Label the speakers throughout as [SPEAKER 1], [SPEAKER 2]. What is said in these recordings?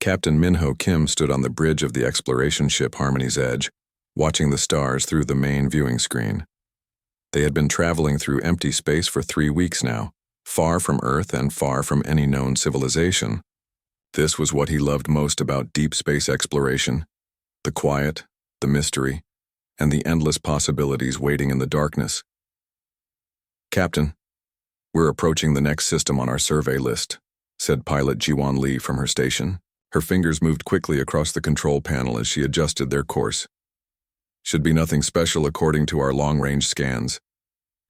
[SPEAKER 1] Captain Minho Kim stood on the bridge of the exploration ship Harmony's Edge, watching the stars through the main viewing screen. They had been traveling through empty space for 3 weeks now, far from Earth and far from any known civilization. This was what he loved most about deep space exploration: the quiet, the mystery, and the endless possibilities waiting in the darkness. "Captain, we're approaching the next system on our survey list," said pilot Jiwon Lee from her station. Her fingers moved quickly across the control panel as she adjusted their course. "Should be nothing special according to our long-range scans.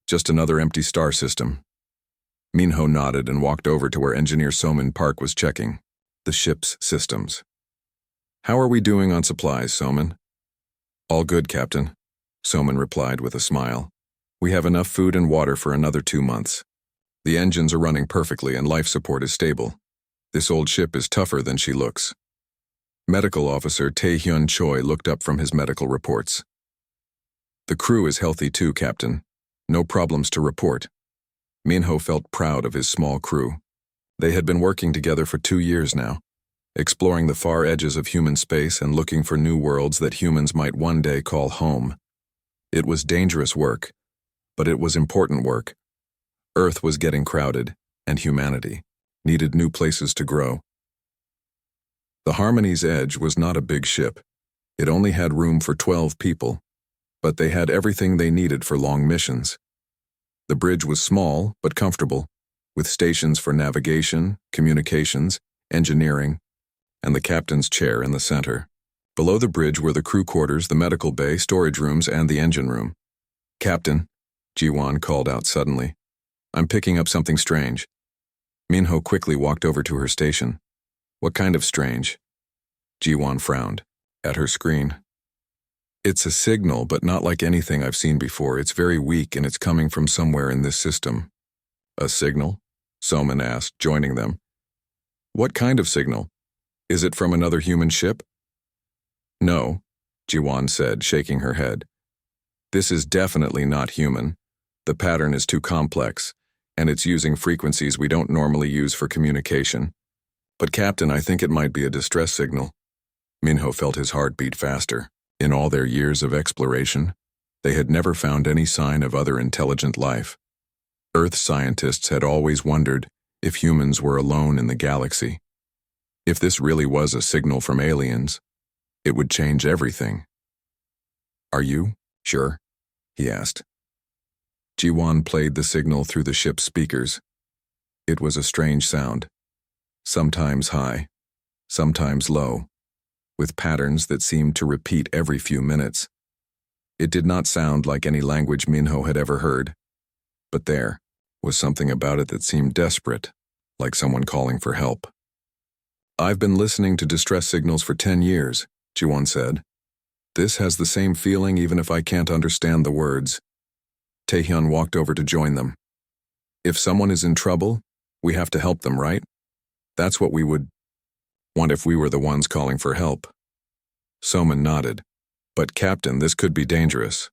[SPEAKER 1] Just another empty star system." Minho nodded and walked over to where Engineer Somin Park was checking the ship's systems. "How are we doing on supplies, Somin?" "All good, Captain," Somin replied with a smile. "We have enough food and water for another 2 months. The engines are running perfectly and life support is stable. This old ship is tougher than she looks." Medical Officer Tae-hyun Choi looked up from his medical reports. "The crew is healthy too, Captain. No problems to report." Minho felt proud of his small crew. They had been working together for 2 years now, exploring the far edges of human space and looking for new worlds that humans might one day call home. It was dangerous work, but it was important work. Earth was getting crowded, and humanity needed new places to grow. The Harmony's Edge was not a big ship. It only had room for 12 people, but they had everything they needed for long missions. The bridge was small but comfortable, with stations for navigation, communications, engineering, and the captain's chair in the center. Below the bridge were the crew quarters, the medical bay, storage rooms, and the engine room. "Captain," Jiwon called out suddenly, "I'm picking up something strange." Minho quickly walked over to her station. "What kind of strange?" Jiwon frowned at her screen. "It's a signal, but not like anything I've seen before. It's very weak and it's coming from somewhere in this system." "A signal?" Somin asked, joining them. "What kind of signal? Is it from another human ship?" "No," Jiwon said, shaking her head. "This is definitely not human. The pattern is too complex, and it's using frequencies we don't normally use for communication. But Captain, I think it might be a distress signal." Minho felt his heart beat faster. In all their years of exploration, they had never found any sign of other intelligent life. Earth scientists had always wondered if humans were alone in the galaxy. If this really was a signal from aliens, it would change everything. "Are you sure?" he asked. Jiwon played the signal through the ship's speakers. It was a strange sound, sometimes high, sometimes low, with patterns that seemed to repeat every few minutes. It did not sound like any language Minho had ever heard, but there was something about it that seemed desperate, like someone calling for help. "I've been listening to distress signals for 10 years, Jiwon said. "This has the same feeling even if I can't understand the words." Taehyun walked over to join them. "If someone is in trouble, we have to help them, right? That's what we would want if we were the ones calling for help." Somin nodded. "But Captain, this could be dangerous.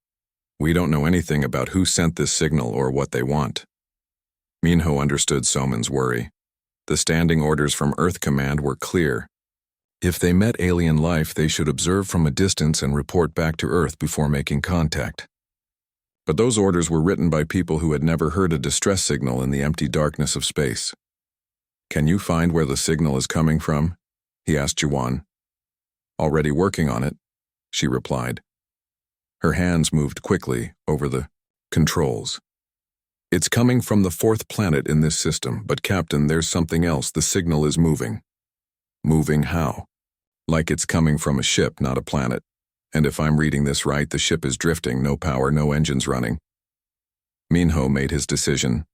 [SPEAKER 1] We don't know anything about who sent this signal or what they want." Minho understood Somin's worry. The standing orders from Earth Command were clear. If they met alien life, they should observe from a distance and report back to Earth before making contact. But those orders were written by people who had never heard a distress signal in the empty darkness of space. "Can you find where the signal is coming from?" he asked Jiwon. "Already working on it," she replied. Her hands moved quickly over the controls. "It's coming from the 4th planet in this system, but Captain, there's something else. The signal is moving." "Moving how?" "Like it's coming from a ship, not a planet. And if I'm reading this right, the ship is drifting, no power, no engines running." Minho made his decision.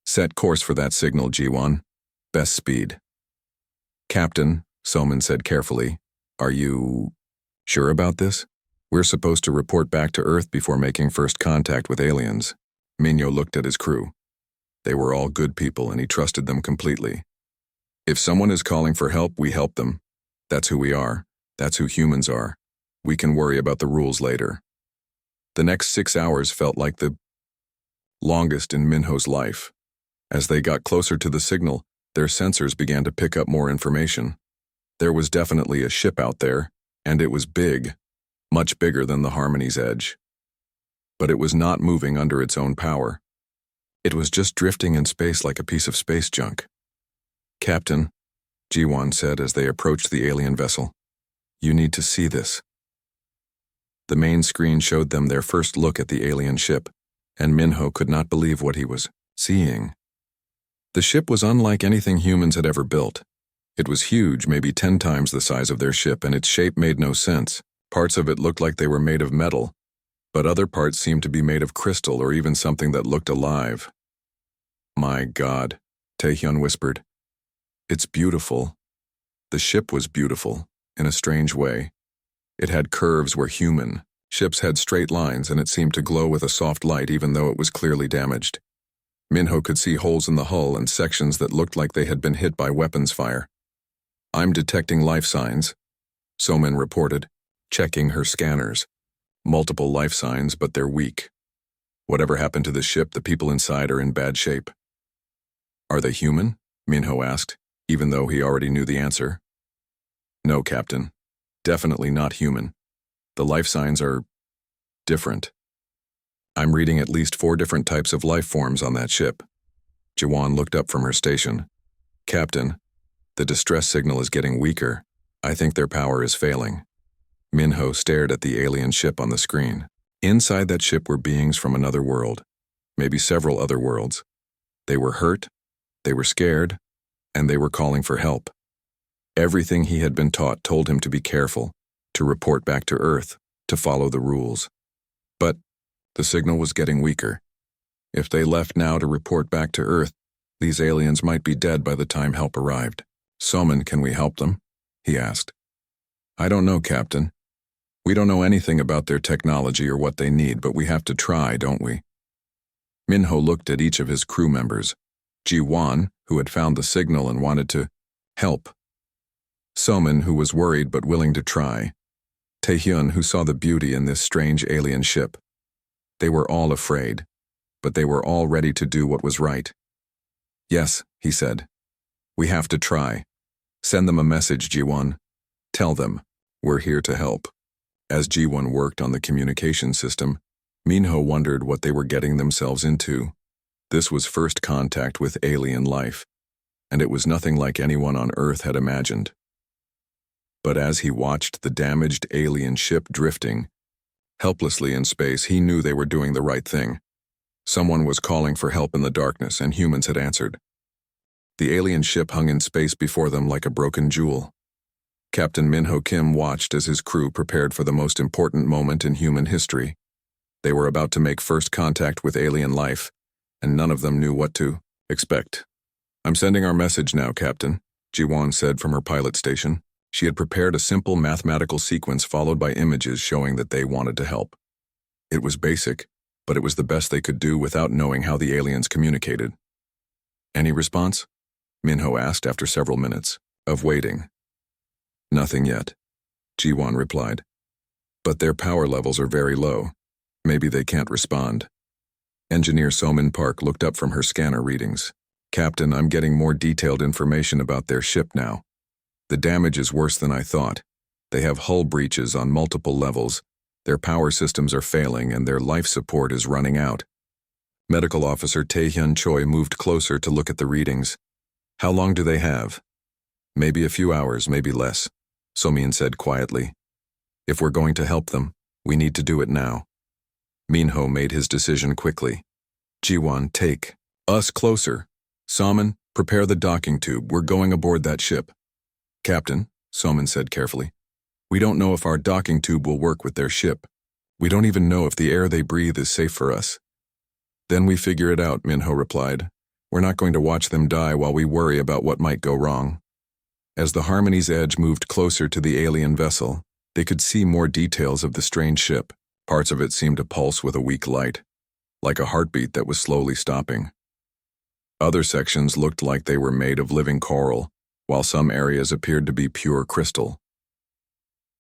[SPEAKER 1] "Set course for that signal, Jiwon. Best speed." "Captain," Somin said carefully, "are you sure about this? We're supposed to report back to Earth before making first contact with aliens." Minho looked at his crew. They were all good people and he trusted them completely. "If someone is calling for help, we help them. That's who we are. That's who humans are. We can worry about the rules later." The next 6 hours felt like the longest in Minho's life. As they got closer to the signal, their sensors began to pick up more information. There was definitely a ship out there, and it was big, much bigger than the Harmony's Edge. But it was not moving under its own power. It was just drifting in space like a piece of space junk. "Captain," Ji-won said as they approached the alien vessel, "you need to see this." The main screen showed them their first look at the alien ship, and Minho could not believe what he was seeing. The ship was unlike anything humans had ever built. It was huge, maybe 10 times the size of their ship, and its shape made no sense. Parts of it looked like they were made of metal, but other parts seemed to be made of crystal or even something that looked alive. "My God," Taehyun whispered. "It's beautiful." The ship was beautiful, in a strange way. It had curves where human ships had straight lines, and it seemed to glow with a soft light even though it was clearly damaged. Minho could see holes in the hull and sections that looked like they had been hit by weapons fire. "I'm detecting life signs," Somin reported, checking her scanners. "Multiple life signs, but they're weak. Whatever happened to the ship, the people inside are in bad shape." "Are they human?" Minho asked, even though he already knew the answer. "No, Captain. Definitely not human. The life signs are different. I'm reading at least 4 different types of life forms on that ship." Ji-won looked up from her station. "Captain, the distress signal is getting weaker. I think their power is failing." Minho stared at the alien ship on the screen. Inside that ship were beings from another world, maybe several other worlds. They were hurt, they were scared, and they were calling for help. Everything he had been taught told him to be careful, to report back to Earth, to follow the rules. But the signal was getting weaker. If they left now to report back to Earth, these aliens might be dead by the time help arrived. "Somin, can we help them?" he asked. "I don't know, Captain. We don't know anything about their technology or what they need, but we have to try, don't we?" Minho looked at each of his crew members. Ji-won, who had found the signal and wanted to help. Somin, who was worried but willing to try. Taehyun, who saw the beauty in this strange alien ship. They were all afraid, but they were all ready to do what was right. "Yes," he said. "We have to try. Send them a message, Ji-won. Tell them, we're here to help." As Ji-won worked on the communication system, Minho wondered what they were getting themselves into. This was first contact with alien life, and it was nothing like anyone on Earth had imagined. But as he watched the damaged alien ship drifting helplessly in space, he knew they were doing the right thing. Someone was calling for help in the darkness, and humans had answered. The alien ship hung in space before them like a broken jewel. Captain Minho Kim watched as his crew prepared for the most important moment in human history. They were about to make first contact with alien life, and none of them knew what to expect. "I'm sending our message now, Captain," Ji-won said from her pilot station. She had prepared a simple mathematical sequence followed by images showing that they wanted to help. It was basic, but it was the best they could do without knowing how the aliens communicated. "Any response?" Minho asked after several minutes of waiting. "Nothing yet," Ji-won replied. "But their power levels are very low. Maybe they can't respond." Engineer Somin Park looked up from her scanner readings. "Captain, I'm getting more detailed information about their ship now. The damage is worse than I thought. They have hull breaches on multiple levels, their power systems are failing, and their life support is running out." Medical Officer Taehyun Choi moved closer to look at the readings. "How long do they have?" "Maybe a few hours, maybe less," Somin said quietly. "If we're going to help them, we need to do it now." Minho made his decision quickly. "Ji-won, take us closer. Somin, prepare the docking tube. We're going aboard that ship." "Captain," Somin said carefully, "we don't know if our docking tube will work with their ship. We don't even know if the air they breathe is safe for us." "Then we figure it out," Minho replied. "We're not going to watch them die while we worry about what might go wrong." As the Harmony's Edge moved closer to the alien vessel, they could see more details of the strange ship. Parts of it seemed to pulse with a weak light, like a heartbeat that was slowly stopping. Other sections looked like they were made of living coral, while some areas appeared to be pure crystal.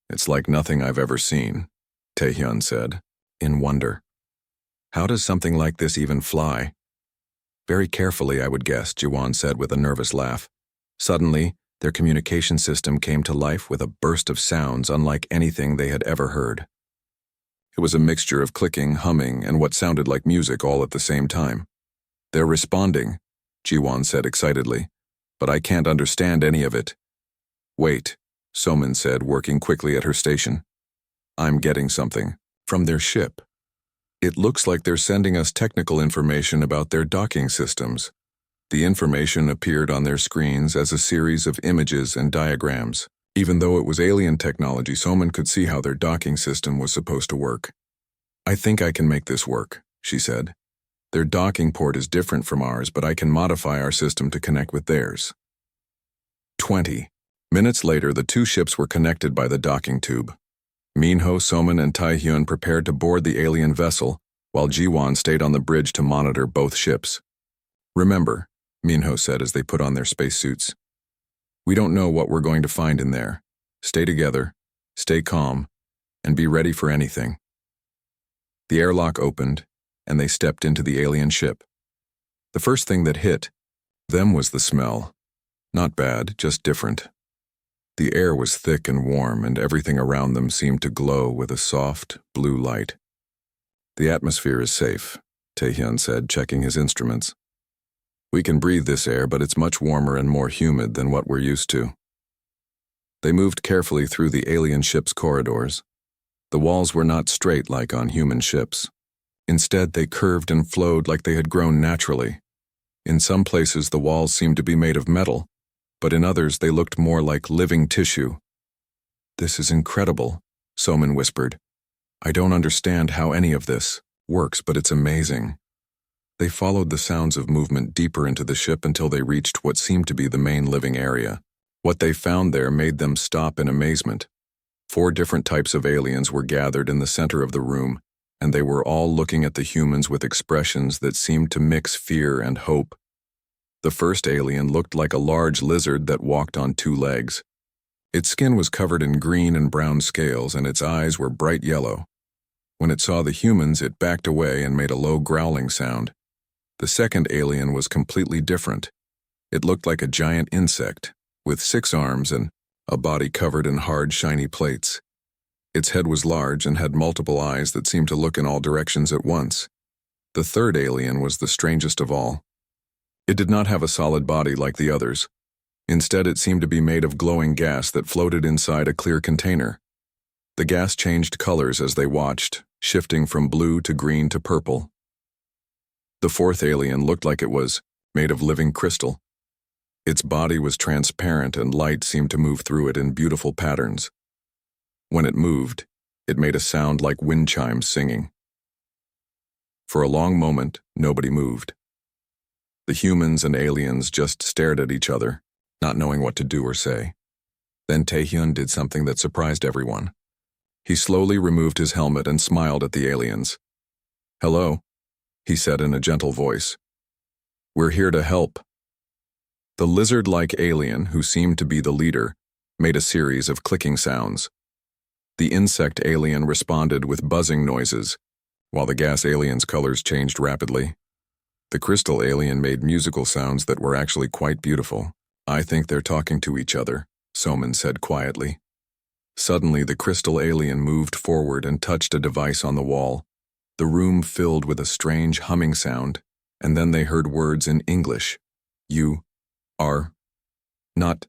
[SPEAKER 1] "It's like nothing I've ever seen," Taehyun said, in wonder. "How does something like this even fly?" "Very carefully, I would guess," Ji-won said with a nervous laugh. Suddenly, Their communication system came to life with a burst of sounds unlike anything they had ever heard. It was a mixture of clicking, humming, and what sounded like music all at the same time. "They're responding," Jiwon said excitedly, "but I can't understand any of it." "Wait," Somin said, working quickly at her station. "I'm getting something. From their ship. It looks like they're sending us technical information about their docking systems." The information appeared on their screens as a series of images and diagrams. Even though it was alien technology, Somin could see how their docking system was supposed to work. "I think I can make this work," she said. "Their docking port is different from ours, but I can modify our system to connect with theirs." 20 minutes later, the two ships were connected by the docking tube. Minho, Somin, and Taehyun prepared to board the alien vessel, while Jiwon stayed on the bridge to monitor both ships. "Remember," Minho said as they put on their spacesuits, "we don't know what we're going to find in there. Stay together, stay calm, and be ready for anything." The airlock opened, and they stepped into the alien ship. The first thing that hit them was the smell. Not bad, just different. The air was thick and warm, and everything around them seemed to glow with a soft, blue light. "The atmosphere is safe," Taehyun said, checking his instruments. "We can breathe this air, but it's much warmer and more humid than what we're used to." They moved carefully through the alien ship's corridors. The walls were not straight like on human ships. Instead, they curved and flowed like they had grown naturally. In some places, the walls seemed to be made of metal, but in others, they looked more like living tissue. "This is incredible," Somin whispered. "I don't understand how any of this works, but it's amazing." They followed the sounds of movement deeper into the ship until they reached what seemed to be the main living area. What they found there made them stop in amazement. 4 different types of aliens were gathered in the center of the room, and they were all looking at the humans with expressions that seemed to mix fear and hope. The first alien looked like a large lizard that walked on 2 legs. Its skin was covered in green and brown scales, and its eyes were bright yellow. When it saw the humans, it backed away and made a low growling sound. The second alien was completely different. It looked like a giant insect, with 6 arms and a body covered in hard, shiny plates. Its head was large and had multiple eyes that seemed to look in all directions at once. The third alien was the strangest of all. It did not have a solid body like the others. Instead, it seemed to be made of glowing gas that floated inside a clear container. The gas changed colors as they watched, shifting from blue to green to purple. The fourth alien looked like it was made of living crystal. Its body was transparent and light seemed to move through it in beautiful patterns. When it moved, it made a sound like wind chimes singing. For a long moment, nobody moved. The humans and aliens just stared at each other, not knowing what to do or say. Then Taehyun did something that surprised everyone. He slowly removed his helmet and smiled at the aliens. "Hello," he said in a gentle voice. "We're here to help." The lizard-like alien, who seemed to be the leader, made a series of clicking sounds. The insect alien responded with buzzing noises, while the gas alien's colors changed rapidly. The crystal alien made musical sounds that were actually quite beautiful. "I think they're talking to each other," Somin said quietly. Suddenly, the crystal alien moved forward and touched a device on the wall. The room filled with a strange humming sound, and then they heard words in English. "You are not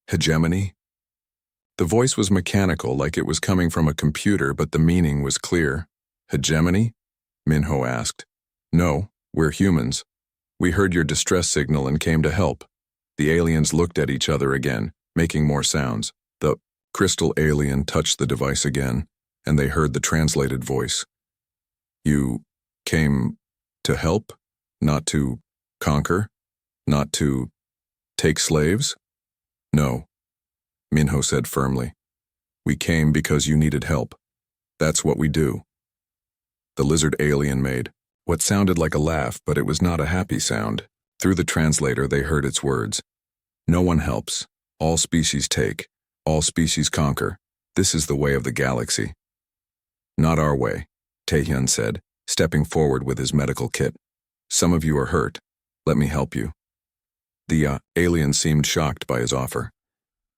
[SPEAKER 1] hegemony?" The voice was mechanical, like it was coming from a computer, but the meaning was clear. "Hegemony?" Minho asked. "No, we're humans. We heard your distress signal and came to help." The aliens looked at each other again, making more sounds. The crystal alien touched the device again, and they heard the translated voice. "You came to help? Not to conquer? Not to take slaves?" "No," Minho said firmly. "We came because you needed help. That's what we do." The lizard alien made what sounded like a laugh, but it was not a happy sound. Through the translator, they heard its words. "No one helps. All species take. All species conquer. This is the way of the galaxy." "Not our way," Taehyun said, stepping forward with his medical kit. "Some of you are hurt. Let me help you." The alien seemed shocked by his offer.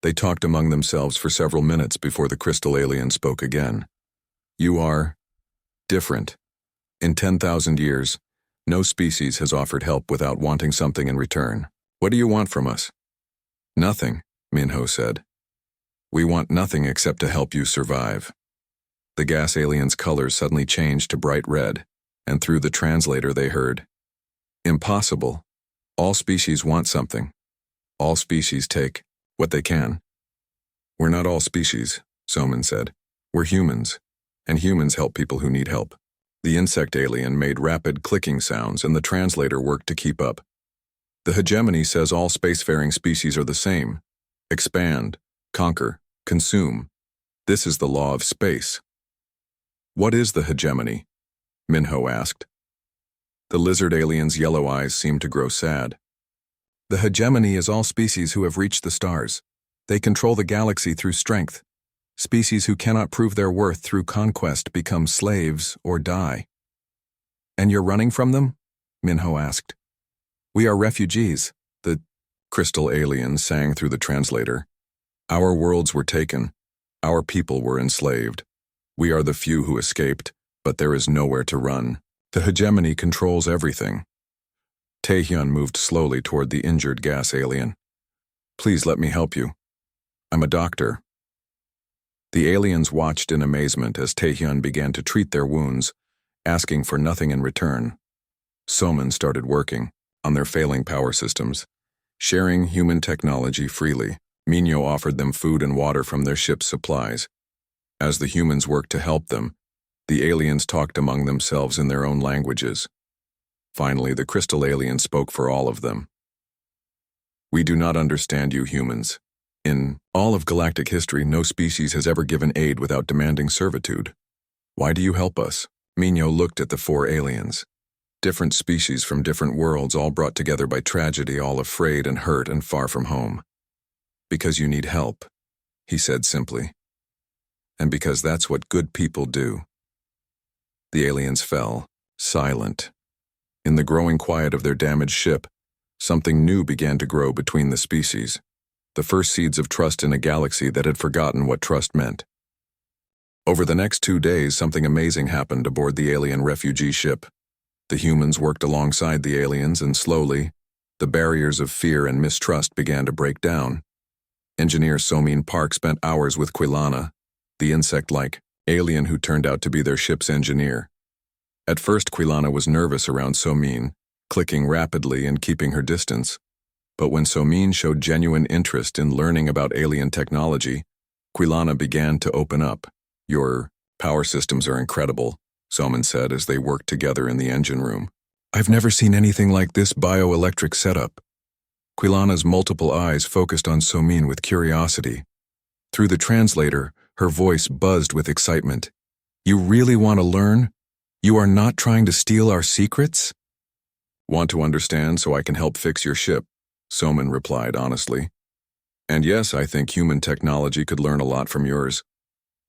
[SPEAKER 1] They talked among themselves for several minutes before the crystal alien spoke again. You are different. In 10,000 years, no species has offered help without wanting something in return. What do you want from us? Nothing, Minho said. We want nothing except to help you survive. The gas alien's colors suddenly changed to bright red, and through the translator they heard, Impossible. All species want something. All species take what they can. We're not all species, Soman said. We're humans, and humans help people who need help. The insect alien made rapid clicking sounds, and the translator worked to keep up. The hegemony says all spacefaring species are the same. Expand, conquer, consume. This is the law of space. What is the hegemony? Minho asked. The lizard alien's yellow eyes seemed to grow sad. The hegemony is all species who have reached the stars. They control the galaxy through strength. Species who cannot prove their worth through conquest become slaves or die. And you're running from them? Minho asked. We are refugees, the crystal alien sang through the translator. Our worlds were taken. Our people were enslaved. We are the few who escaped, but there is nowhere to run. The hegemony controls everything. Taehyun moved slowly toward the injured gas alien. Please let me help you. I'm a doctor. The aliens watched in amazement as Taehyun began to treat their wounds, asking for nothing in return. Soman started working on their failing power systems, sharing human technology freely. Minho offered them food and water from their ship's supplies. As the humans worked to help them, the aliens talked among themselves in their own languages. Finally, the crystal alien spoke for all of them. We do not understand you humans. In all of galactic history, no species has ever given aid without demanding servitude. Why do you help us? Minho looked at the four aliens. Different species from different worlds, all brought together by tragedy, all afraid and hurt and far from home. Because you need help, he said simply. And because that's what good people do. The aliens fell, silent. In the growing quiet of their damaged ship, something new began to grow between the species. The first seeds of trust in a galaxy that had forgotten what trust meant. Over the next 2 days, something amazing happened aboard the alien refugee ship. The humans worked alongside the aliens, and slowly, the barriers of fear and mistrust began to break down. Engineer Somin Park spent hours with Quilana, the insect-like alien who turned out to be their ship's engineer. At first, Quilana was nervous around Somin, clicking rapidly and keeping her distance. But when Somin showed genuine interest in learning about alien technology, Quilana began to open up. Your power systems are incredible, Somin said as they worked together in the engine room. I've never seen anything like this bioelectric setup. Quilana's multiple eyes focused on Somin with curiosity. Through the translator, her voice buzzed with excitement. You really want to learn? You are not trying to steal our secrets? Want to understand so I can help fix your ship, Soman replied honestly. And yes, I think human technology could learn a lot from yours,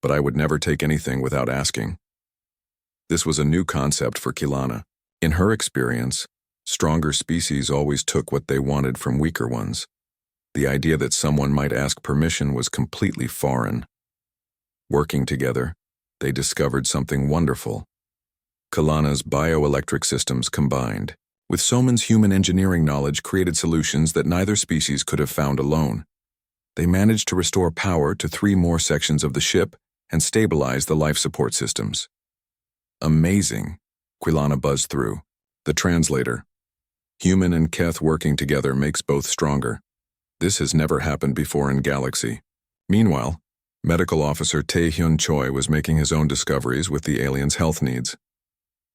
[SPEAKER 1] but I would never take anything without asking. This was a new concept for Quilana. In her experience, stronger species always took what they wanted from weaker ones. The idea that someone might ask permission was completely foreign. Working together, they discovered something wonderful. Quilana's bioelectric systems combined with Soman's human engineering knowledge created solutions that neither species could have found alone. They managed to restore power to 3 more sections of the ship and stabilize the life support systems. Amazing, Quilana buzzed through. The translator. Human and Keth working together makes both stronger. This has never happened before in Galaxy. Meanwhile, Medical Officer Taehyun Choi was making his own discoveries with the aliens' health needs.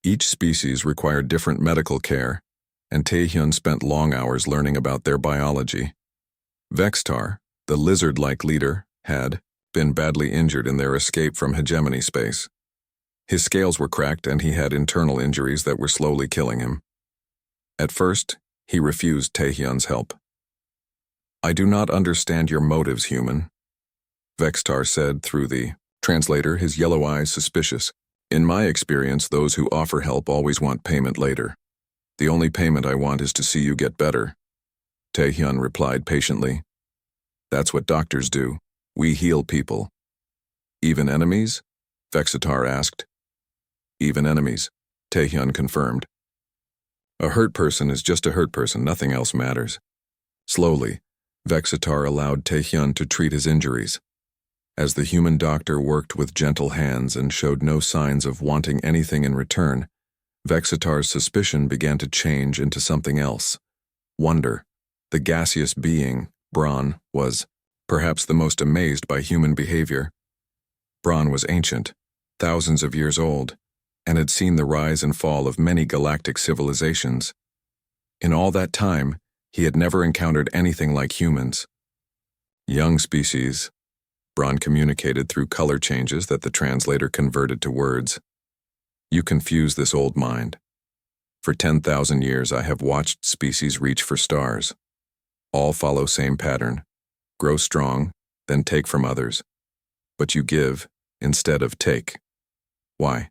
[SPEAKER 1] Each species required different medical care, and Taehyun spent long hours learning about their biology. Vextar, the lizard-like leader, had been badly injured in their escape from hegemony space. His scales were cracked and he had internal injuries that were slowly killing him. At first, he refused Taehyun's help. I do not understand your motives, human, Vextar said through the translator, his yellow eyes suspicious. In my experience, those who offer help always want payment later. The only payment I want is to see you get better. Taehyun replied patiently. That's what doctors do. We heal people. Even enemies? Vexitar asked. Even enemies, Taehyun confirmed. A hurt person is just a hurt person, nothing else matters. Slowly, Vexitar allowed Taehyun to treat his injuries. As the human doctor worked with gentle hands and showed no signs of wanting anything in return, Vexitar's suspicion began to change into something else. Wonder. The gaseous being, Braun, was perhaps the most amazed by human behavior. Braun was ancient, thousands of years old, and had seen the rise and fall of many galactic civilizations. In all that time, he had never encountered anything like humans. Young species, Braun communicated through color changes that the translator converted to words. You confuse this old mind. For 10,000 years I have watched species reach for stars. All follow same pattern. Grow strong, then take from others. But you give instead of take. Why?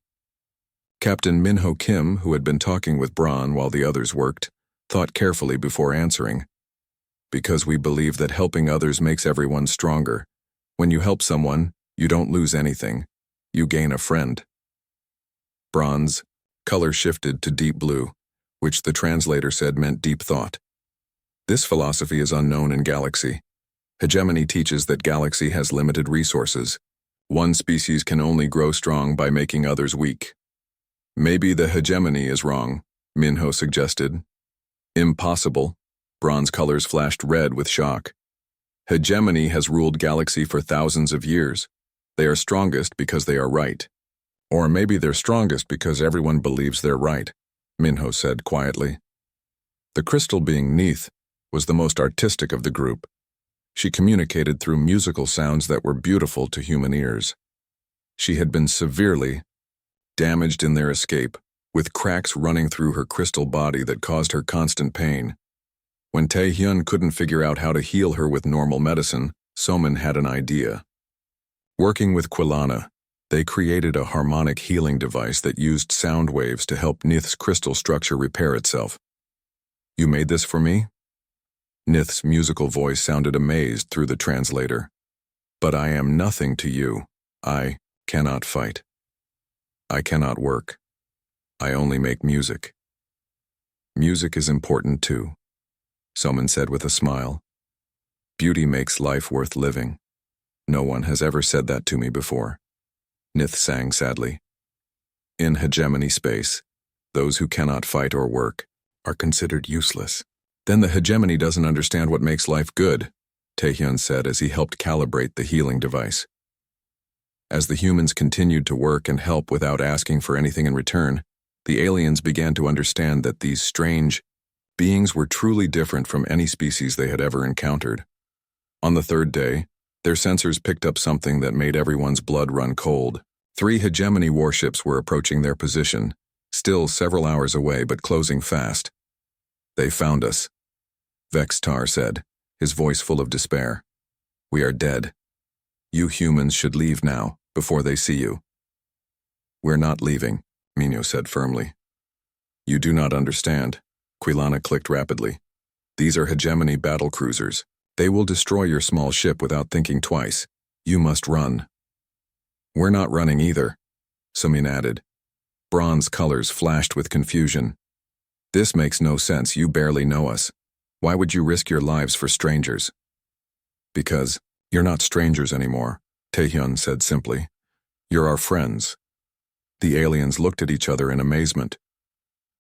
[SPEAKER 1] Captain Minho Kim, who had been talking with Braun while the others worked, thought carefully before answering. Because we believe that helping others makes everyone stronger. When you help someone, you don't lose anything. You gain a friend. Braun's color shifted to deep blue, which the translator said meant deep thought. This philosophy is unknown in Galaxy. Hegemony teaches that Galaxy has limited resources. One species can only grow strong by making others weak. Maybe the hegemony is wrong, Minho suggested. Impossible. Braun's colors flashed red with shock. Hegemony has ruled Galaxy for thousands of years. They are strongest because they are right. Or maybe they're strongest because everyone believes they're right, Minho said quietly. The crystal being Neith was the most artistic of the group. She communicated through musical sounds that were beautiful to human ears. She had been severely damaged in their escape, with cracks running through her crystal body that caused her constant pain. When Taehyun couldn't figure out how to heal her with normal medicine, Somin had an idea. Working with Quilana, they created a harmonic healing device that used sound waves to help Nith's crystal structure repair itself. You made this for me? Nith's musical voice sounded amazed through the translator. But I am nothing to you. I cannot fight. I cannot work. I only make music. Music is important too, Somin said with a smile. Beauty makes life worth living. No one has ever said that to me before. Nith sang sadly. In hegemony space, those who cannot fight or work are considered useless. Then the hegemony doesn't understand what makes life good, Taehyun said as he helped calibrate the healing device. As the humans continued to work and help without asking for anything in return, the aliens began to understand that these strange beings were truly different from any species they had ever encountered. On the third day, their sensors picked up something that made everyone's blood run cold. 3 hegemony warships were approaching their position, still several hours away but closing fast. They found us, Vexitar said, his voice full of despair. We are dead. You humans should leave now, before they see you. We're not leaving, Minho said firmly. You do not understand, Quilana clicked rapidly. These are hegemony battle cruisers. They will destroy your small ship without thinking twice. You must run. We're not running either, Somin added. Bronze colors flashed with confusion. This makes no sense, you barely know us. Why would you risk your lives for strangers? Because you're not strangers anymore, Taehyun said simply. You're our friends. The aliens looked at each other in amazement.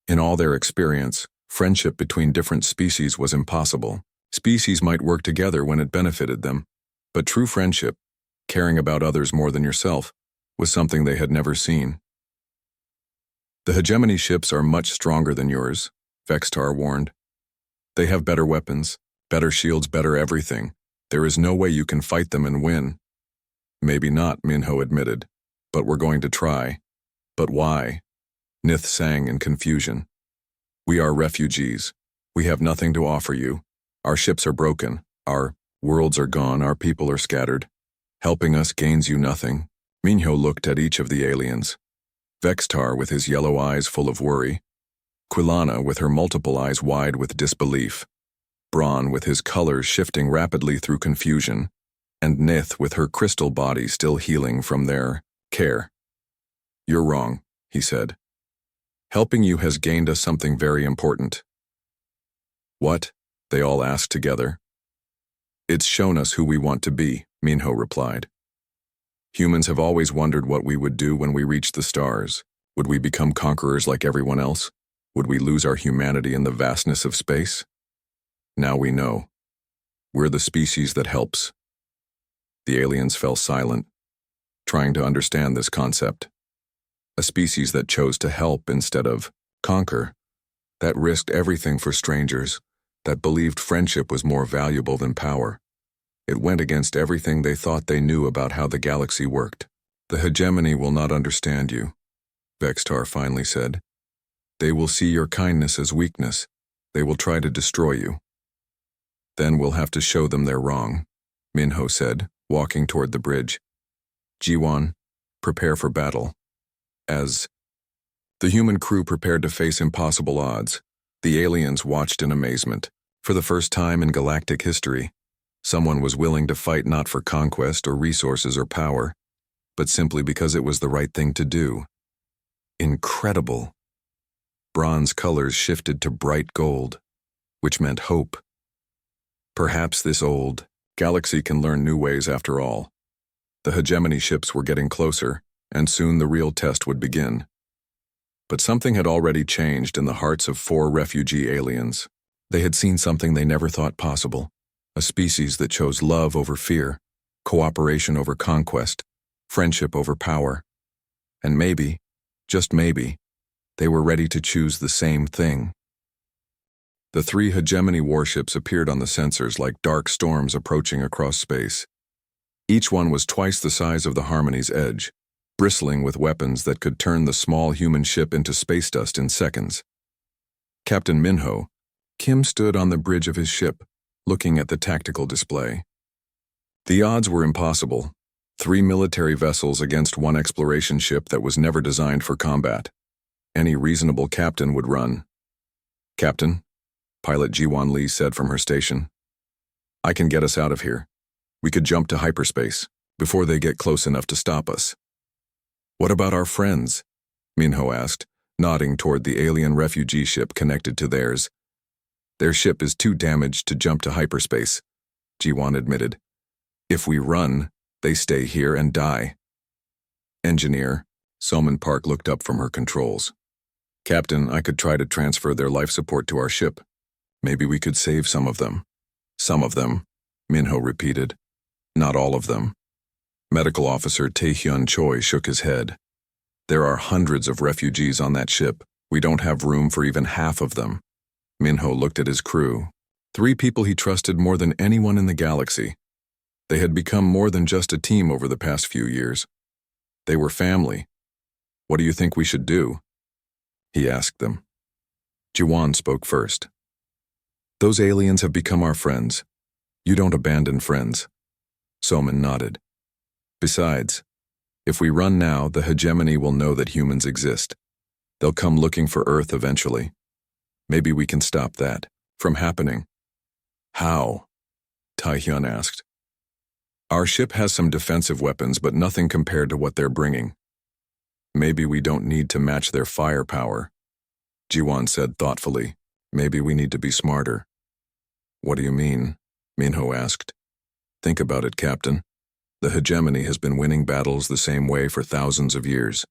[SPEAKER 1] In all their experience, friendship between different species was impossible. Species might work together when it benefited them, but true friendship, caring about others more than yourself, was something they had never seen. The hegemony ships are much stronger than yours, Vexitar warned. They have better weapons, better shields, better everything. There is no way you can fight them and win. Maybe not, Minho admitted, but we're going to try. But why? Nith sang in confusion. We are refugees. We have nothing to offer you. Our ships are broken. Our worlds are gone. Our people are scattered. Helping us gains you nothing. Minho looked at each of the aliens. Vexitar with his yellow eyes full of worry. Quilana with her multiple eyes wide with disbelief. Braun with his colors shifting rapidly through confusion, and Nith with her crystal body still healing from their care. "You're wrong," he said. "Helping you has gained us something very important." "What?" they all asked together. "It's shown us who we want to be," Minho replied. "Humans have always wondered what we would do when we reached the stars. Would we become conquerors like everyone else? Would we lose our humanity in the vastness of space? Now we know. We're the species that helps." The aliens fell silent, trying to understand this concept. A species that chose to help instead of conquer, that risked everything for strangers, that believed friendship was more valuable than power. It went against everything they thought they knew about how the galaxy worked. "The hegemony will not understand you," Vextar finally said. "They will see your kindness as weakness. They will try to destroy you." "Then we'll have to show them they're wrong," Minho said, walking toward the bridge. "Jiwan, prepare for battle." As the human crew prepared to face impossible odds, the aliens watched in amazement. For the first time in galactic history, someone was willing to fight not for conquest or resources or power, but simply because it was the right thing to do. Incredible. Bronze colors shifted to bright gold, which meant hope. Perhaps this old galaxy can learn new ways after all. The hegemony ships were getting closer, and soon the real test would begin. But something had already changed in the hearts of 4 refugee aliens. They had seen something they never thought possible, a species that chose love over fear, cooperation over conquest, friendship over power. And maybe, just maybe, they were ready to choose the same thing. The 3 hegemony warships appeared on the sensors like dark storms approaching across space. Each one was twice the size of the Harmony's Edge, bristling with weapons that could turn the small human ship into space dust in seconds. Captain Minho, Kim stood on the bridge of his ship, looking at the tactical display. The odds were impossible. 3 military vessels against 1 exploration ship that was never designed for combat. Any reasonable captain would run. "Captain," Pilot Jiwan Lee said from her station, "I can get us out of here. We could jump to hyperspace before they get close enough to stop us." "What about our friends?" Minho asked, nodding toward the alien refugee ship connected to theirs. "Their ship is too damaged to jump to hyperspace," Jiwan admitted. "If we run, they stay here and die." "Engineer," Soman Park looked up from her controls. "Captain, I could try to transfer their life support to our ship. Maybe we could save some of them." "Some of them," Minho repeated. "Not all of them." Medical Officer Taehyun Choi shook his head. "There are hundreds of refugees on that ship. We don't have room for even half of them." Minho looked at his crew. 3 people he trusted more than anyone in the galaxy. They had become more than just a team over the past few years. They were family. "What do you think we should do?" he asked them. Jiwan spoke first. "Those aliens have become our friends. You don't abandon friends." Soman nodded. "Besides, if we run now, the hegemony will know that humans exist. They'll come looking for Earth eventually. Maybe we can stop that from happening." "How?" Taehyun asked. "Our ship has some defensive weapons, but nothing compared to what they're bringing. Maybe we don't need to match their firepower," Jiwan said thoughtfully. "Maybe we need to be smarter." "What do you mean?" Minho asked. "Think about it, Captain. The hegemony has been winning battles the same way for thousands of years.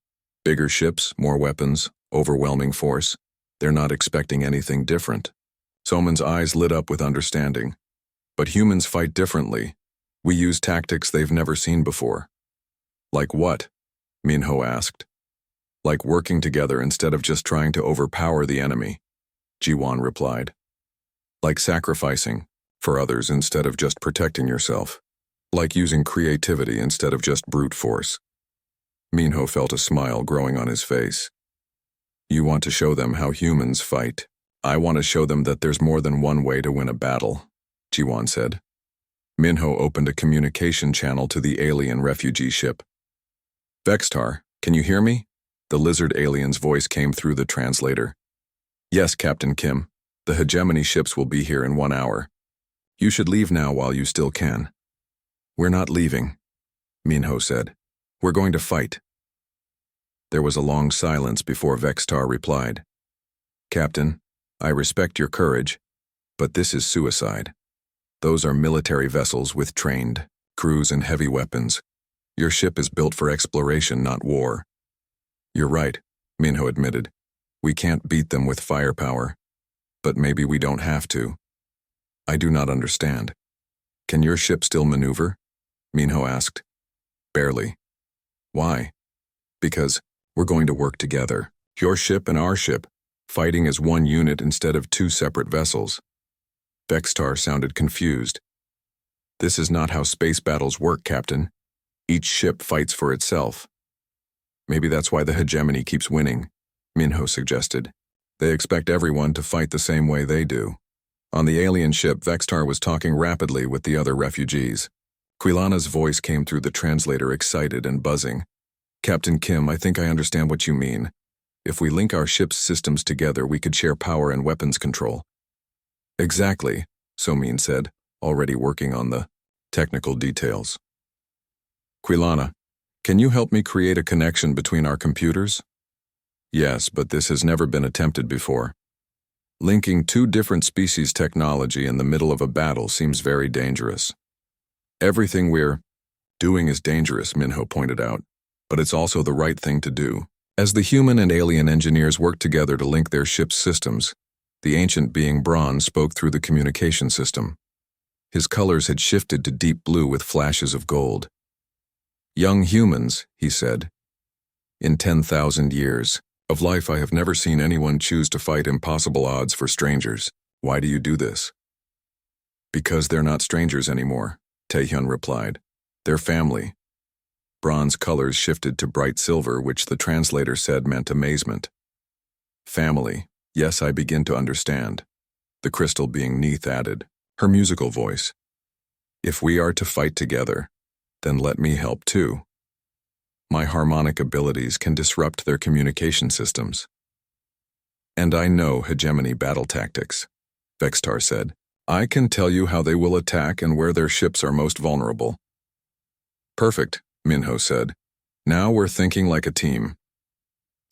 [SPEAKER 1] Bigger ships, more weapons, overwhelming force. They're not expecting anything different." Soman's eyes lit up with understanding. "But humans fight differently. We use tactics they've never seen before." "Like what?" Minho asked. "Like working together instead of just trying to overpower the enemy," Jiwan replied. "Like sacrificing for others instead of just protecting yourself. Like using creativity instead of just brute force." Minho felt a smile growing on his face. "You want to show them how humans fight. I want to show them that there's more than one way to win a battle," Jiwan said. Minho opened a communication channel to the alien refugee ship. "Vextar, can you hear me?" The lizard alien's voice came through the translator. "Yes, Captain Kim. The hegemony ships will be here in 1 hour. You should leave now while you still can. We're not leaving, Minho said. We're going to fight. There was a long silence before Vextar replied. Captain, I respect your courage, but this is suicide. Those are military vessels with trained crews and heavy weapons. Your ship is built for exploration, not war. You're right, Minho admitted. We can't beat them with firepower, but maybe we don't have to. I do not understand. Can your ship still maneuver? Minho asked. Barely. Why? Because we're going to work together. Your ship and our ship, fighting as one unit instead of 2 separate vessels. Vextar sounded confused. This is not how space battles work, Captain. Each ship fights for itself. Maybe that's why the hegemony keeps winning, Minho suggested. They expect everyone to fight the same way they do. On the alien ship, Vextar was talking rapidly with the other refugees. Quilana's voice came through the translator, excited and buzzing. Captain Kim, I think I understand what you mean. If we link our ship's systems together, we could share power and weapons control. Exactly, Somin said, already working on the technical details. Quilana, can you help me create a connection between our computers? Yes, but this has never been attempted before. Linking 2 different species technology in the middle of a battle seems very dangerous. Everything we're doing is dangerous, Minho pointed out, but it's also the right thing to do. As the human and alien engineers worked together to link their ship's systems, the ancient being Braun spoke through the communication system. His colors had shifted to deep blue with flashes of gold. Young humans, he said. In 10,000 years of life, I have never seen anyone choose to fight impossible odds for strangers. Why do you do this? Because they're not strangers anymore, Taehyun replied. They're family. Braun's colors shifted to bright silver, which the translator said meant amazement. Family. Yes, I begin to understand. The crystal being Neith added, her musical voice. If we are to fight together, then let me help too. My harmonic abilities can disrupt their communication systems. And I know hegemony battle tactics, Vextar said. I can tell you how they will attack and where their ships are most vulnerable. Perfect, Minho said. Now we're thinking like a team.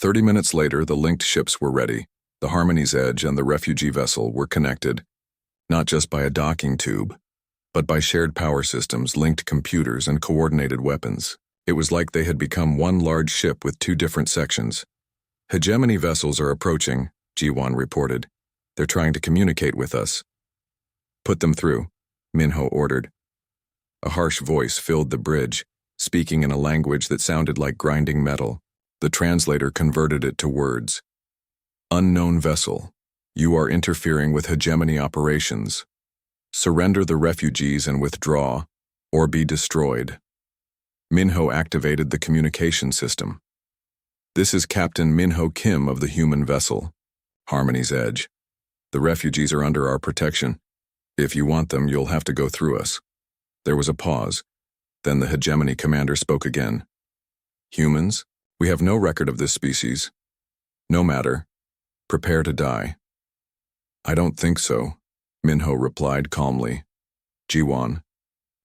[SPEAKER 1] 30 minutes later, the linked ships were ready. The Harmony's Edge and the refugee vessel were connected, not just by a docking tube, but by shared power systems, linked computers, and coordinated weapons. It was like they had become one large ship with 2 different sections. Hegemony vessels are approaching, Jiwon reported. They're trying to communicate with us. Put them through, Minho ordered. A harsh voice filled the bridge, speaking in a language that sounded like grinding metal. The translator converted it to words. Unknown vessel, you are interfering with hegemony operations. Surrender the refugees and withdraw, or be destroyed. Minho activated the communication system. This is Captain Minho Kim of the human vessel, Harmony's Edge. The refugees are under our protection. If you want them, you'll have to go through us. There was a pause. Then the hegemony commander spoke again. Humans? We have no record of this species. No matter. Prepare to die. I don't think so, Minho replied calmly. Jiwon,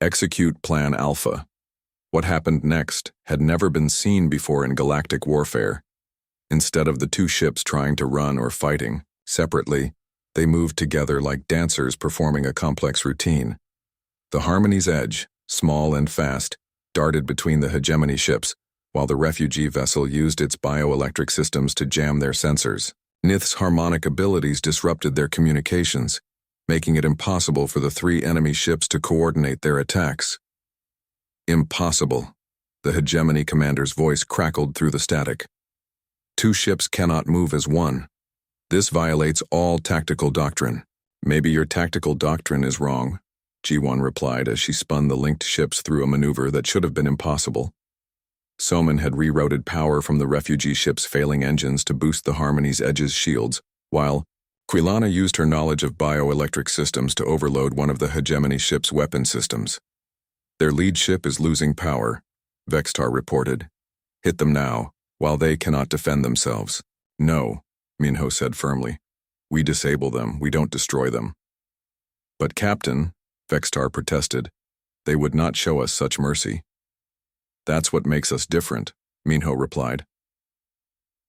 [SPEAKER 1] execute Plan Alpha. What happened next had never been seen before in galactic warfare. Instead of the 2 ships trying to run or fighting separately, they moved together like dancers performing a complex routine. The Harmony's Edge, small and fast, darted between the hegemony ships, while the refugee vessel used its bioelectric systems to jam their sensors. Nith's harmonic abilities disrupted their communications, making it impossible for the 3 enemy ships to coordinate their attacks. Impossible. The hegemony commander's voice crackled through the static. 2 ships cannot move as one. This violates all tactical doctrine. Maybe your tactical doctrine is wrong, Jiwon replied as she spun the linked ships through a maneuver that should have been impossible. Somin had rerouted power from the refugee ship's failing engines to boost the Harmony's Edge's shields, while Quilana used her knowledge of bioelectric systems to overload one of the hegemony ship's weapon systems. Their lead ship is losing power, Vextar reported. Hit them now, while they cannot defend themselves. No, Minho said firmly. We disable them, we don't destroy them. But Captain, Vextar protested, they would not show us such mercy. That's what makes us different, Minho replied.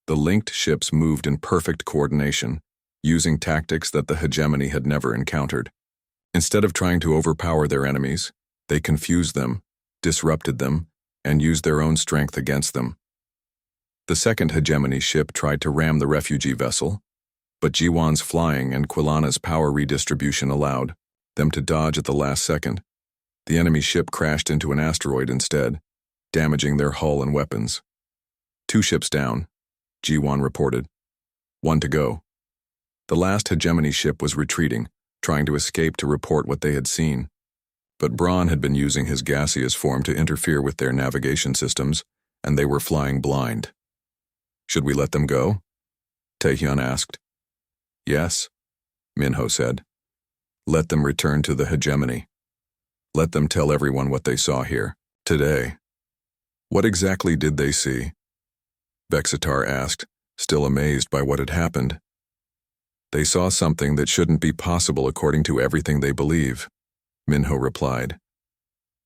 [SPEAKER 1] The linked ships moved in perfect coordination, using tactics that the hegemony had never encountered. Instead of trying to overpower their enemies, they confused them, disrupted them, and used their own strength against them. The second hegemony ship tried to ram the refugee vessel, but Jiwan's flying and Quilana's power redistribution allowed them to dodge at the last second. The enemy ship crashed into an asteroid instead, damaging their hull and weapons. 2 ships down, Jiwan reported. 1 to go. The last hegemony ship was retreating, trying to escape to report what they had seen. But Braun had been using his gaseous form to interfere with their navigation systems, and they were flying blind. Should we let them go? Taehyun asked. Yes, Minho said. Let them return to the hegemony. Let them tell everyone what they saw here, today. What exactly did they see? Vexitar asked, still amazed by what had happened. They saw something that shouldn't be possible according to everything they believe, Minho replied.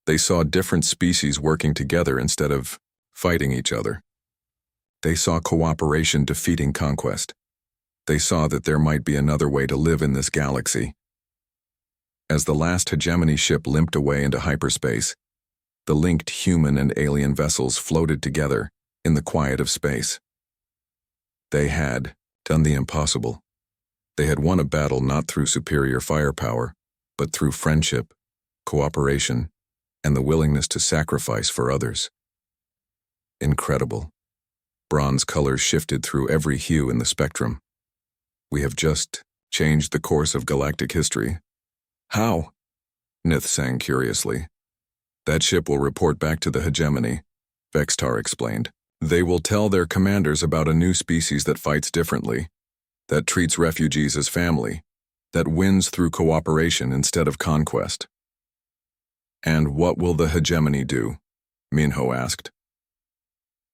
[SPEAKER 1] They saw different species working together instead of fighting each other. They saw cooperation defeating conquest. They saw that there might be another way to live in this galaxy. As the last hegemony ship limped away into hyperspace, the linked human and alien vessels floated together in the quiet of space. They had done the impossible. They had won a battle not through superior firepower, but through friendship, cooperation, and the willingness to sacrifice for others. Incredible. Bronze colors shifted through every hue in the spectrum. We have just changed the course of galactic history. How? Nith sang curiously. That ship will report back to the hegemony, Vextar explained. They will tell their commanders about a new species that fights differently, that treats refugees as family, that wins through cooperation instead of conquest. And what will the hegemony do? Minho asked.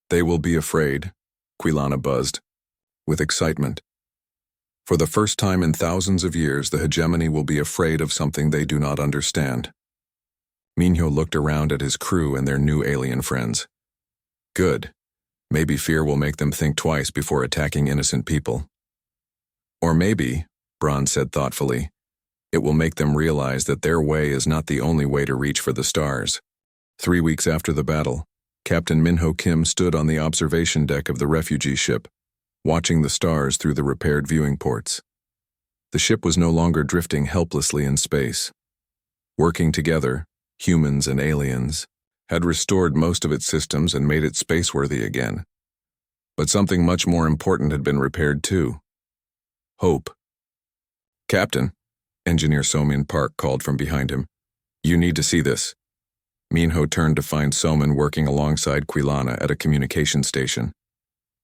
[SPEAKER 1] They will be afraid, Quilana buzzed, with excitement. For the first time in thousands of years, the hegemony will be afraid of something they do not understand. Minho looked around at his crew and their new alien friends. Good. Maybe fear will make them think twice before attacking innocent people. Or maybe, Braun said thoughtfully, it will make them realize that their way is not the only way to reach for the stars. 3 weeks after the battle, Captain Minho Kim stood on the observation deck of the refugee ship, watching the stars through the repaired viewing ports. The ship was no longer drifting helplessly in space. Working together, humans and aliens had restored most of its systems and made it spaceworthy again. But something much more important had been repaired too. Hope. Captain, Engineer Somin Park called from behind him. You need to see this. Minho turned to find Somin working alongside Quilana at a communication station.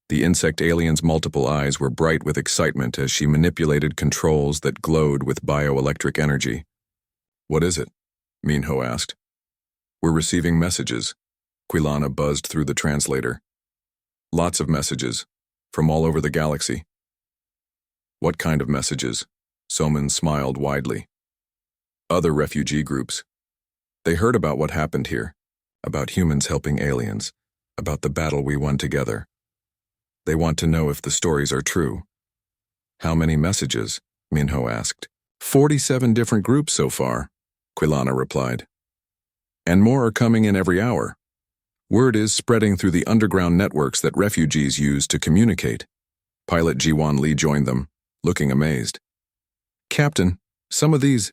[SPEAKER 1] The insect alien's multiple eyes were bright with excitement as she manipulated controls that glowed with bioelectric energy. What is it? Minho asked. We're receiving messages. Quilana buzzed through the translator. Lots of messages, from all over the galaxy. What kind of messages? Somin smiled widely. Other refugee groups. They heard about what happened here, about humans helping aliens, about the battle we won together. They want to know if the stories are true. How many messages? Minho asked. 47 different groups so far, Quilana replied. And more are coming in every hour. Word is spreading through the underground networks that refugees use to communicate. Pilot Jiwan Lee joined them, looking amazed. Captain, some of these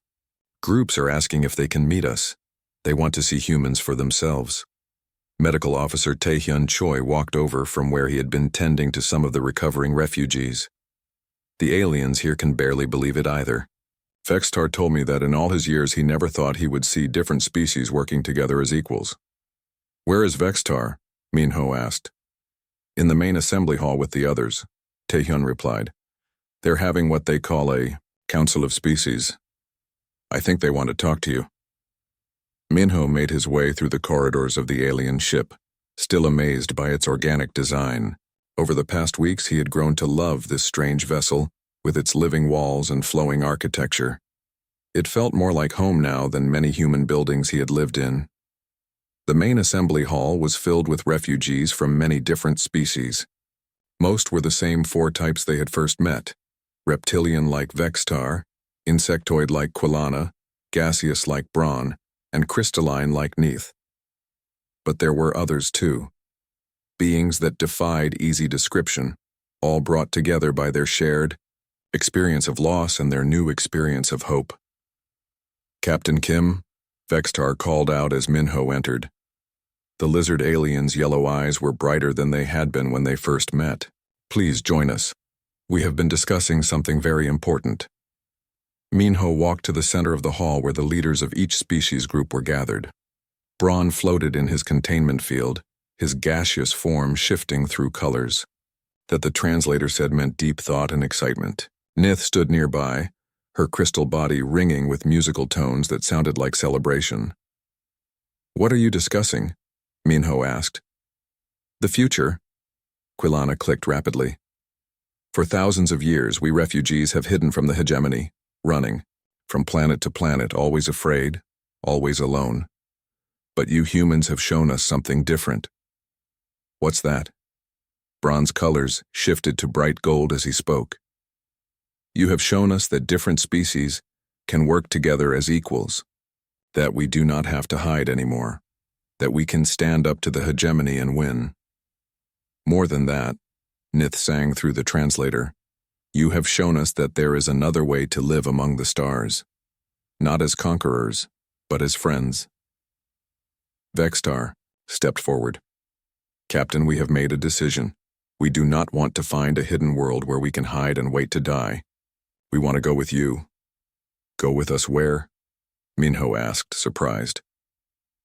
[SPEAKER 1] groups are asking if they can meet us. They want to see humans for themselves. Medical Officer Taehyun Choi walked over from where he had been tending to some of the recovering refugees. The aliens here can barely believe it either. Vextar told me that in all his years he never thought he would see different species working together as equals. Where is Vextar? Minho asked. In the main assembly hall with the others, Taehyun replied. They're having what they call a Council of Species. I think they want to talk to you. Minho made his way through the corridors of the alien ship, still amazed by its organic design. Over the past weeks he had grown to love this strange vessel with its living walls and flowing architecture. It felt more like home now than many human buildings he had lived in. The main assembly hall was filled with refugees from many different species. Most were the same four types they had first met: reptilian like Vextar, insectoid like Quilana, gaseous like Braun, and crystalline like Neith. But there were others too. Beings that defied easy description, all brought together by their shared experience of loss and their new experience of hope. "Captain Kim," Vextar called out as Minho entered. The lizard alien's yellow eyes were brighter than they had been when they first met. "Please join us. We have been discussing something very important." Minho walked to the center of the hall where the leaders of each species group were gathered. Braun floated in his containment field, his gaseous form shifting through colors. That the translator said meant deep thought and excitement. Nith stood nearby, her crystal body ringing with musical tones that sounded like celebration. "What are you discussing?" Minho asked. "The future," Quilana clicked rapidly. "For thousands of years, we refugees have hidden from the hegemony, running, from planet to planet, always afraid, always alone. But you humans have shown us something different." "What's that?" Bronze colors shifted to bright gold as he spoke. "You have shown us that different species can work together as equals, that we do not have to hide anymore, that we can stand up to the hegemony and win. More than that," Nith sang through the translator, "you have shown us that there is another way to live among the stars, not as conquerors, but as friends." Vextar stepped forward. "Captain, we have made a decision. We do not want to find a hidden world where we can hide and wait to die. We want to go with you." "Go with us where?" Minho asked, surprised.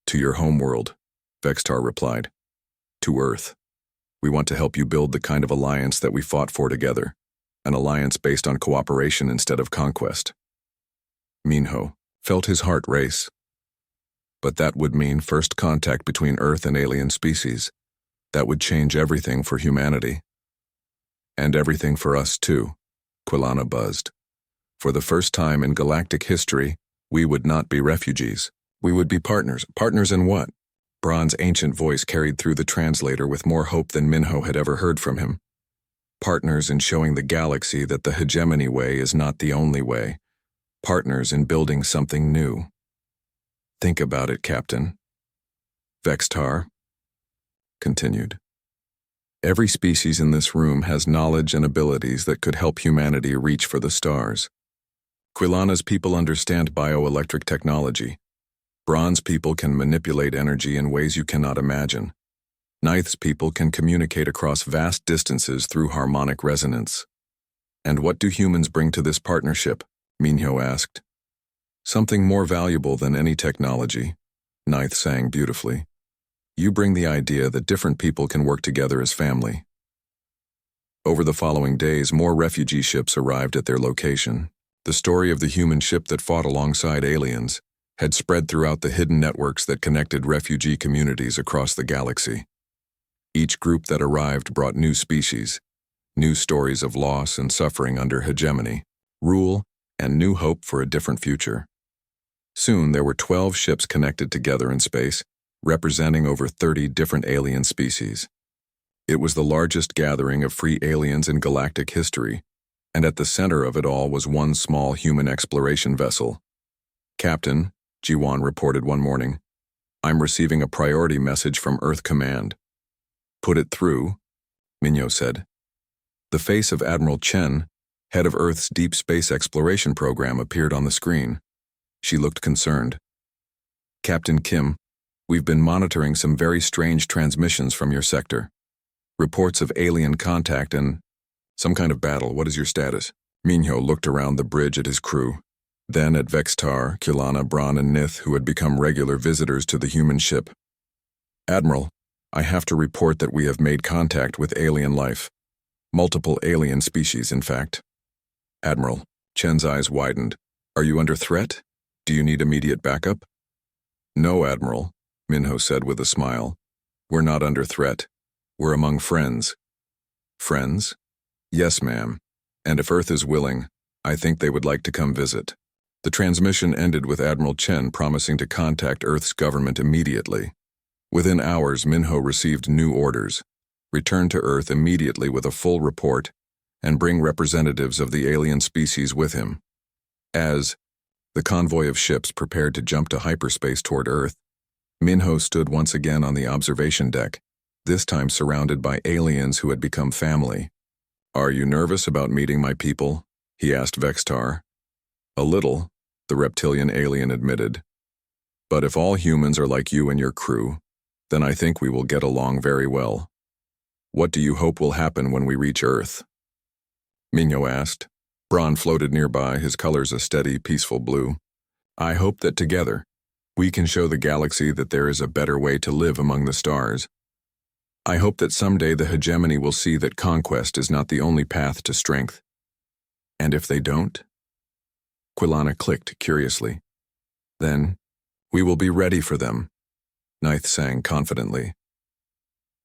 [SPEAKER 1] "To your homeworld," Vextar replied. "To Earth. We want to help you build the kind of alliance that we fought for together, an alliance based on cooperation instead of conquest." Minho felt his heart race. But that would mean first contact between Earth and alien species. That would change everything for humanity. "And everything for us too," Quilana buzzed. "For the first time in galactic history, we would not be refugees. We would be partners." "Partners in what?" Braun's ancient voice carried through the translator with more hope than Minho had ever heard from him. "Partners in showing the galaxy that the hegemony way is not the only way. Partners in building something new. Think about it, Captain." Vextar continued. "Every species in this room has knowledge and abilities that could help humanity reach for the stars. Quilana's people understand bioelectric technology. Braun's people can manipulate energy in ways you cannot imagine. Neith's people can communicate across vast distances through harmonic resonance. And what do humans bring to this partnership?" Minho asked. "Something more valuable than any technology," Neith sang beautifully. "You bring the idea that different people can work together as family." Over the following days, more refugee ships arrived at their location. The story of the human ship that fought alongside aliens had spread throughout the hidden networks that connected refugee communities across the galaxy. Each group that arrived brought new species, new stories of loss and suffering under hegemony, rule, and new hope for a different future. Soon there were 12 ships connected together in space, representing over 30 different alien species. It was the largest gathering of free aliens in galactic history, and at the center of it all was one small human exploration vessel. "Captain," Jiwan reported one morning, "I'm receiving a priority message from Earth Command." "Put it through," Minho said. The face of Admiral Chen, head of Earth's deep space exploration program, appeared on the screen. She looked concerned. "Captain Kim, we've been monitoring some very strange transmissions from your sector. Reports of alien contact and some kind of battle. What is your status?" Minho looked around the bridge at his crew, then at Vextar, Quilana, Braun, and Nith, who had become regular visitors to the human ship. "Admiral, I have to report that we have made contact with alien life. Multiple alien species, in fact." "Admiral," Chen's eyes widened. "Are you under threat? Do you need immediate backup?" "No, Admiral," Minho said with a smile. "We're not under threat. We're among friends." "Friends?" "Yes, ma'am. And if Earth is willing, I think they would like to come visit. The transmission ended with Admiral Chen promising to contact Earth's government immediately. Within hours, Minho received new orders: return to Earth immediately with a full report, and bring representatives of the alien species with him. As the convoy of ships prepared to jump to hyperspace toward Earth, Minho stood once again on the observation deck, this time surrounded by aliens who had become family. "Are you nervous about meeting my people?" he asked Vextar. "A little," the reptilian alien admitted. "But if all humans are like you and your crew, then I think we will get along very well." "What do you hope will happen when we reach Earth?" Minho asked. Braun floated nearby, his colors a steady, peaceful blue. "I hope that together, we can show the galaxy that there is a better way to live among the stars. I hope that someday the hegemony will see that conquest is not the only path to strength." "And if they don't?" Quilana clicked curiously. "Then, we will be ready for them," Nith sang confidently.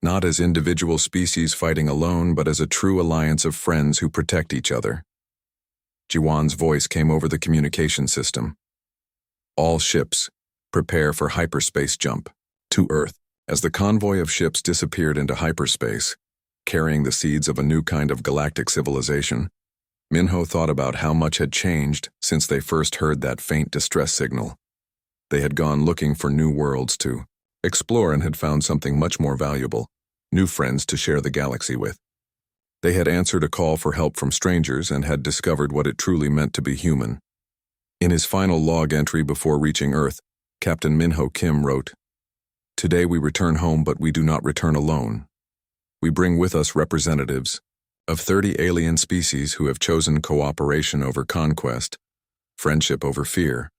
[SPEAKER 1] "Not as individual species fighting alone, but as a true alliance of friends who protect each other." Jiwan's voice came over the communication system. "All ships, prepare for hyperspace jump to Earth." As the convoy of ships disappeared into hyperspace, carrying the seeds of a new kind of galactic civilization, Minho thought about how much had changed since they first heard that faint distress signal. They had gone looking for new worlds to explore and had found something much more valuable: new friends to share the galaxy with. They had answered a call for help from strangers and had discovered what it truly meant to be human. In his final log entry before reaching Earth, Captain Minho Kim wrote, "Today we return home, but we do not return alone. We bring with us representatives of 30 alien species who have chosen cooperation over conquest, friendship over fear.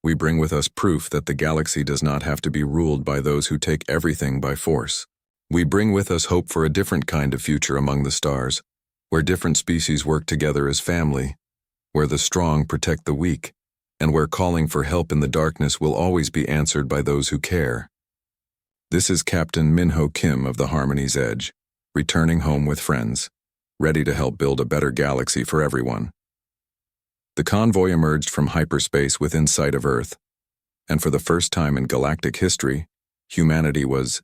[SPEAKER 1] We bring with us proof that the galaxy does not have to be ruled by those who take everything by force. We bring with us hope for a different kind of future among the stars, where different species work together as family, where the strong protect the weak, and where calling for help in the darkness will always be answered by those who care. This is Captain Minho Kim of the Harmony's Edge, returning home with friends, ready to help build a better galaxy for everyone." The convoy emerged from hyperspace within sight of Earth, and for the first time in galactic history, humanity was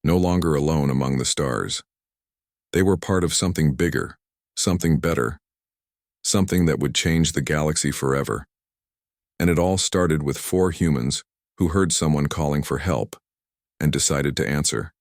[SPEAKER 1] no longer alone among the stars. They were part of something bigger, something better, something that would change the galaxy forever. And it all started with 4 humans who heard someone calling for help and decided to answer.